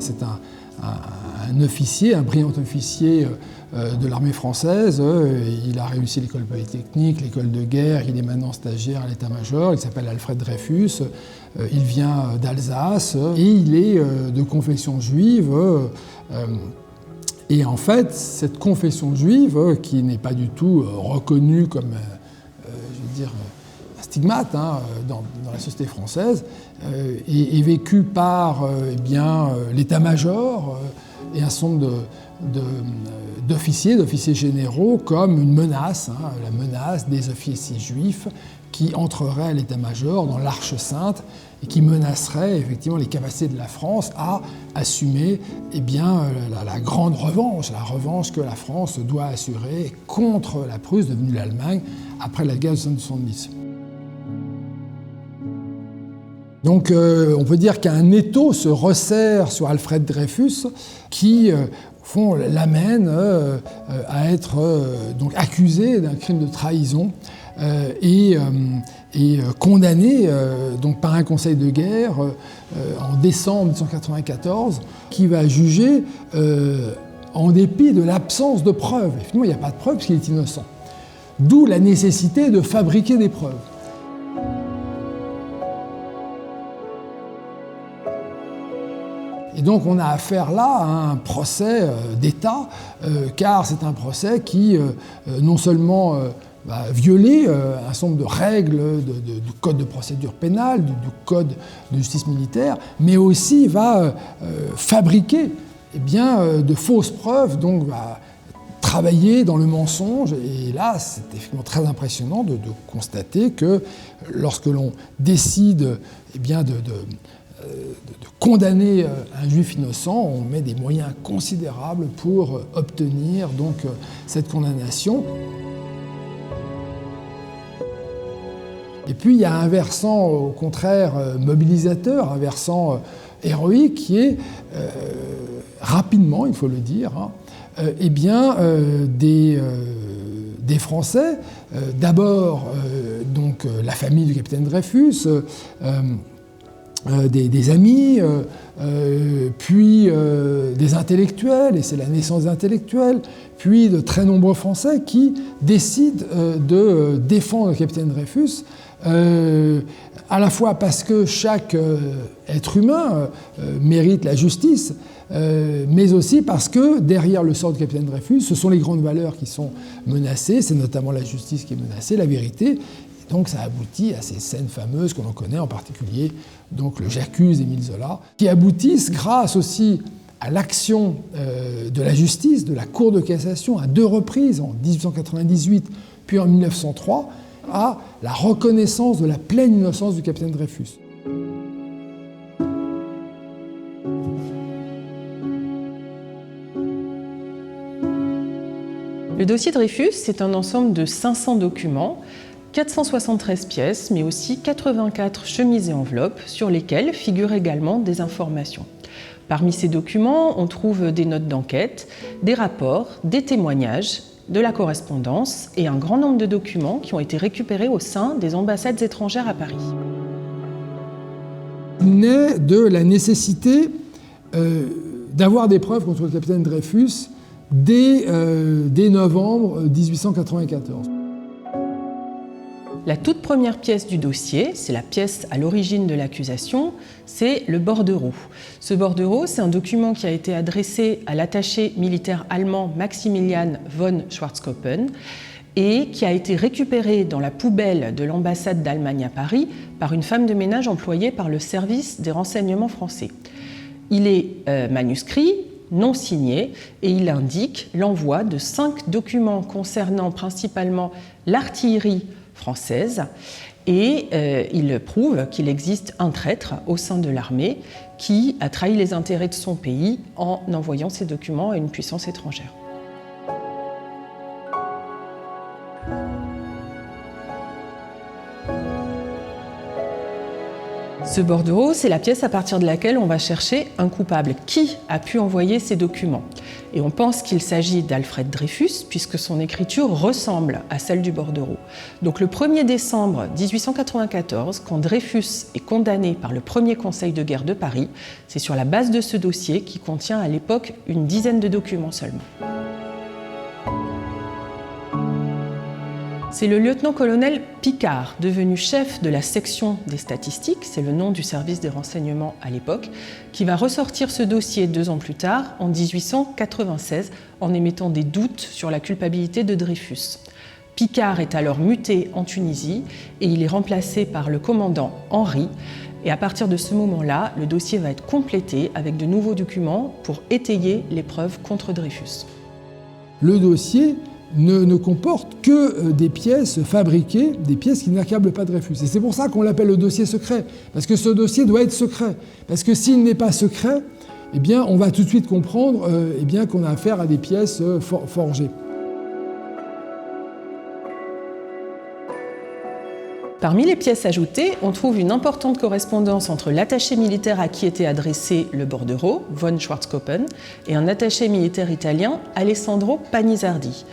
C'est un officier, un brillant officier de l'armée française. Il a réussi l'école polytechnique, l'école de guerre, il est maintenant stagiaire à l'état-major, il s'appelle Alfred Dreyfus, il vient d'Alsace et il est de confession juive. Et en fait, cette confession juive, qui n'est pas du tout reconnue comme, un stigmate dans la société française, est vécue par l'état-major et un certain nombre d'officiers généraux comme une menace, la menace des officiers juifs qui entreraient à l'état-major dans l'Arche Sainte et qui menaceraient effectivement les capacités de la France à assumer la grande revanche, la revanche que la France doit assurer contre la Prusse, devenue l'Allemagne, après la guerre de 1970. Donc on peut dire qu'un étau se resserre sur Alfred Dreyfus qui, au fond, l'amène à être donc accusé d'un crime de trahison et condamné donc par un conseil de guerre en décembre 1994 qui va juger en dépit de l'absence de preuves. Et finalement, il n'y a pas de preuves parce qu'il est innocent. D'où la nécessité de fabriquer des preuves. Et donc on a affaire là à un procès d'État, car c'est un procès qui non seulement va violer un certain nombre de règles du code de procédure pénale, du code de justice militaire, mais aussi va fabriquer de fausses preuves, donc va travailler dans le mensonge. Et là, c'est effectivement très impressionnant de constater que lorsque l'on décide de condamner un juif innocent, on met des moyens considérables pour obtenir donc cette condamnation. Et puis il y a un versant au contraire mobilisateur, un versant héroïque qui est rapidement, il faut le dire, des Français, d'abord donc la famille du capitaine Dreyfus, des amis, puis des intellectuels, et c'est la naissance des intellectuels, puis de très nombreux Français qui décident de défendre le capitaine Dreyfus, à la fois parce que chaque être humain mérite la justice, mais aussi parce que derrière le sort du capitaine Dreyfus, ce sont les grandes valeurs qui sont menacées, c'est notamment la justice qui est menacée, la vérité. Donc ça aboutit à ces scènes fameuses que l'on connaît, en particulier donc le J'accuse d'Émile Zola, qui aboutissent grâce aussi à l'action de la justice, de la Cour de cassation, à 2 reprises, en 1898 puis en 1903, à la reconnaissance de la pleine innocence du capitaine Dreyfus. Le dossier Dreyfus, c'est un ensemble de 500 documents, 473 pièces, mais aussi 84 chemises et enveloppes sur lesquelles figurent également des informations. Parmi ces documents, on trouve des notes d'enquête, des rapports, des témoignages, de la correspondance et un grand nombre de documents qui ont été récupérés au sein des ambassades étrangères à Paris. Il naît de la nécessité d'avoir des preuves contre le capitaine Dreyfus dès novembre 1894. La toute première pièce du dossier, c'est la pièce à l'origine de l'accusation, c'est le bordereau. Ce bordereau, c'est un document qui a été adressé à l'attaché militaire allemand Maximilian von Schwarzkoppen et qui a été récupéré dans la poubelle de l'ambassade d'Allemagne à Paris par une femme de ménage employée par le service des renseignements français. Il est manuscrit, non signé, et il indique l'envoi de 5 documents concernant principalement l'artillerie française, et il prouve qu'il existe un traître au sein de l'armée qui a trahi les intérêts de son pays en envoyant ces documents à une puissance étrangère. Ce bordereau, c'est la pièce à partir de laquelle on va chercher un coupable. Qui a pu envoyer ces documents? Et on pense qu'il s'agit d'Alfred Dreyfus, puisque son écriture ressemble à celle du bordereau. Donc le 1er décembre 1894, quand Dreyfus est condamné par le premier Conseil de guerre de Paris, c'est sur la base de ce dossier qui contient à l'époque une dizaine de documents seulement. C'est le lieutenant-colonel Picard, devenu chef de la section des statistiques, c'est le nom du service des renseignements à l'époque, qui va ressortir ce dossier 2 ans plus tard, en 1896, en émettant des doutes sur la culpabilité de Dreyfus. Picard est alors muté en Tunisie et il est remplacé par le commandant Henry. Et à partir de ce moment-là, le dossier va être complété avec de nouveaux documents pour étayer les preuves contre Dreyfus. Le dossier ne comporte que des pièces fabriquées, des pièces qui n'accablent pas Dreyfus. Et c'est pour ça qu'on l'appelle le dossier secret, parce que ce dossier doit être secret. Parce que s'il n'est pas secret, eh bien, on va tout de suite comprendre eh bien, qu'on a affaire à des pièces forgées. Parmi les pièces ajoutées, on trouve une importante correspondance entre l'attaché militaire à qui était adressé le bordereau, von Schwarzkoppen, et un attaché militaire italien, Alessandro Panisardi.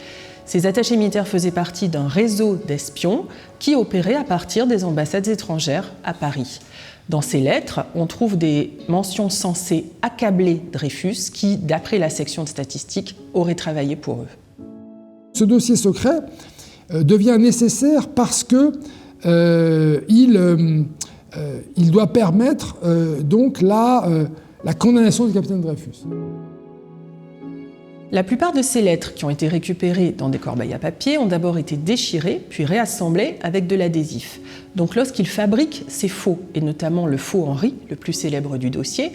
Ces attachés militaires faisaient partie d'un réseau d'espions qui opérait à partir des ambassades étrangères à Paris. Dans ces lettres, on trouve des mentions censées accabler Dreyfus, qui, d'après la section de statistiques, aurait travaillé pour eux. Ce dossier secret devient nécessaire parce que il doit permettre donc la condamnation du capitaine Dreyfus. La plupart de ces lettres qui ont été récupérées dans des corbeilles à papier ont d'abord été déchirées puis réassemblées avec de l'adhésif. Donc lorsqu'il fabrique ces faux, et notamment le faux Henry, le plus célèbre du dossier,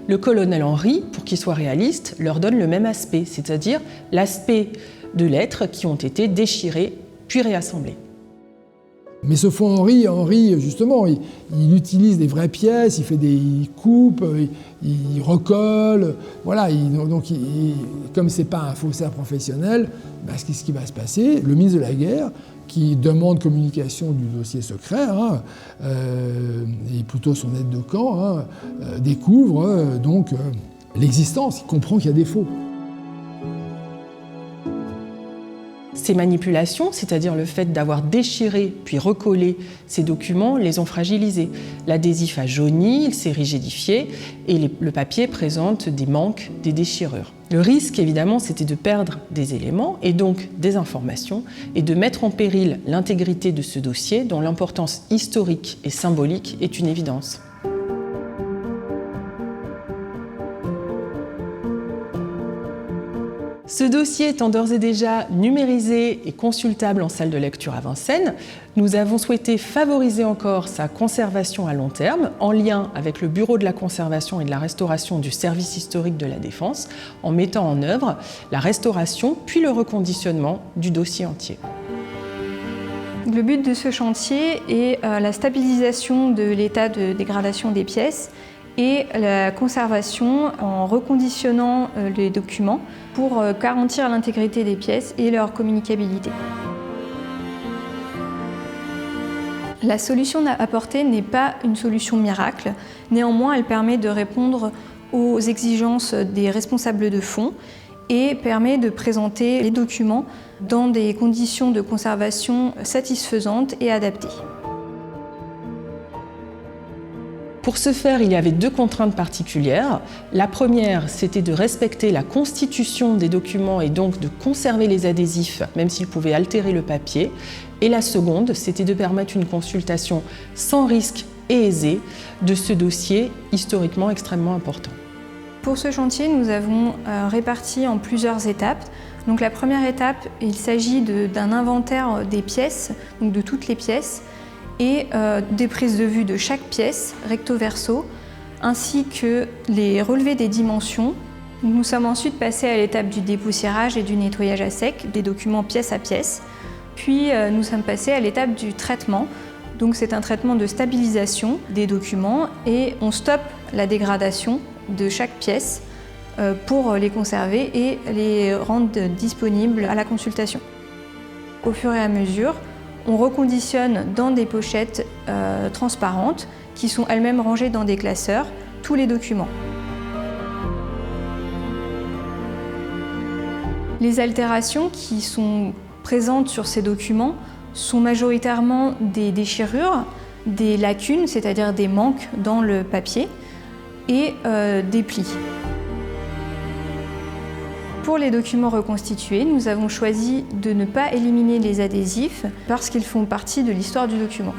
le colonel Henry, pour qu'il soit réaliste, leur donne le même aspect, c'est-à-dire l'aspect de lettres qui ont été déchirées puis réassemblées. Mais ce faux Henry, justement, il utilise des vraies pièces, il coupe, il recolle. Voilà, comme ce n'est pas un faussaire professionnel, ben, ce qui va se passer, le ministre de la Guerre, qui demande communication du dossier secret, et plutôt son aide de camp, découvre l'existence, il comprend qu'il y a des faux. Ces manipulations, c'est-à-dire le fait d'avoir déchiré puis recollé ces documents, les ont fragilisés. L'adhésif a jauni, il s'est rigidifié et le papier présente des manques, des déchirures. Le risque, évidemment, c'était de perdre des éléments et donc des informations et de mettre en péril l'intégrité de ce dossier dont l'importance historique et symbolique est une évidence. Ce dossier étant d'ores et déjà numérisé et consultable en salle de lecture à Vincennes, nous avons souhaité favoriser encore sa conservation à long terme en lien avec le Bureau de la conservation et de la restauration du service historique de la Défense en mettant en œuvre la restauration puis le reconditionnement du dossier entier. Le but de ce chantier est la stabilisation de l'état de dégradation des pièces et la conservation en reconditionnant les documents pour garantir l'intégrité des pièces et leur communicabilité. La solution apportée n'est pas une solution miracle, néanmoins elle permet de répondre aux exigences des responsables de fond et permet de présenter les documents dans des conditions de conservation satisfaisantes et adaptées. Pour ce faire, il y avait 2 contraintes particulières. La première, c'était de respecter la constitution des documents et donc de conserver les adhésifs, même s'ils pouvaient altérer le papier. Et la seconde, c'était de permettre une consultation sans risque et aisée de ce dossier historiquement extrêmement important. Pour ce chantier, nous avons réparti en plusieurs étapes. Donc la première étape, il s'agit d'un inventaire des pièces, donc de toutes les pièces, et des prises de vue de chaque pièce, recto-verso, ainsi que les relevés des dimensions. Nous sommes ensuite passés à l'étape du dépoussiérage et du nettoyage à sec des documents pièce à pièce. Puis nous sommes passés à l'étape du traitement. Donc c'est un traitement de stabilisation des documents et on stoppe la dégradation de chaque pièce pour les conserver et les rendre disponibles à la consultation. Au fur et à mesure, on reconditionne dans des pochettes transparentes qui sont elles-mêmes rangées dans des classeurs tous les documents. Les altérations qui sont présentes sur ces documents sont majoritairement des déchirures, des lacunes, c'est-à-dire des manques dans le papier, et des plis. Pour les documents reconstitués, nous avons choisi de ne pas éliminer les adhésifs parce qu'ils font partie de l'histoire du document.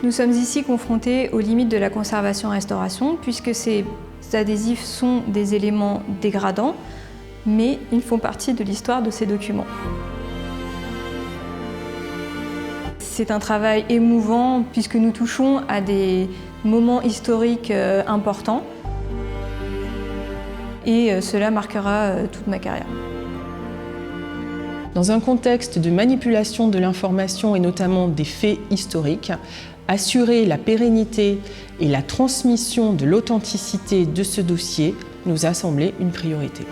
Nous sommes ici confrontés aux limites de la conservation-restauration puisque ces adhésifs sont des éléments dégradants, mais ils font partie de l'histoire de ces documents. C'est un travail émouvant puisque nous touchons à des moments historiques importants et cela marquera toute ma carrière. Dans un contexte de manipulation de l'information et notamment des faits historiques, assurer la pérennité et la transmission de l'authenticité de ce dossier nous a semblé une priorité.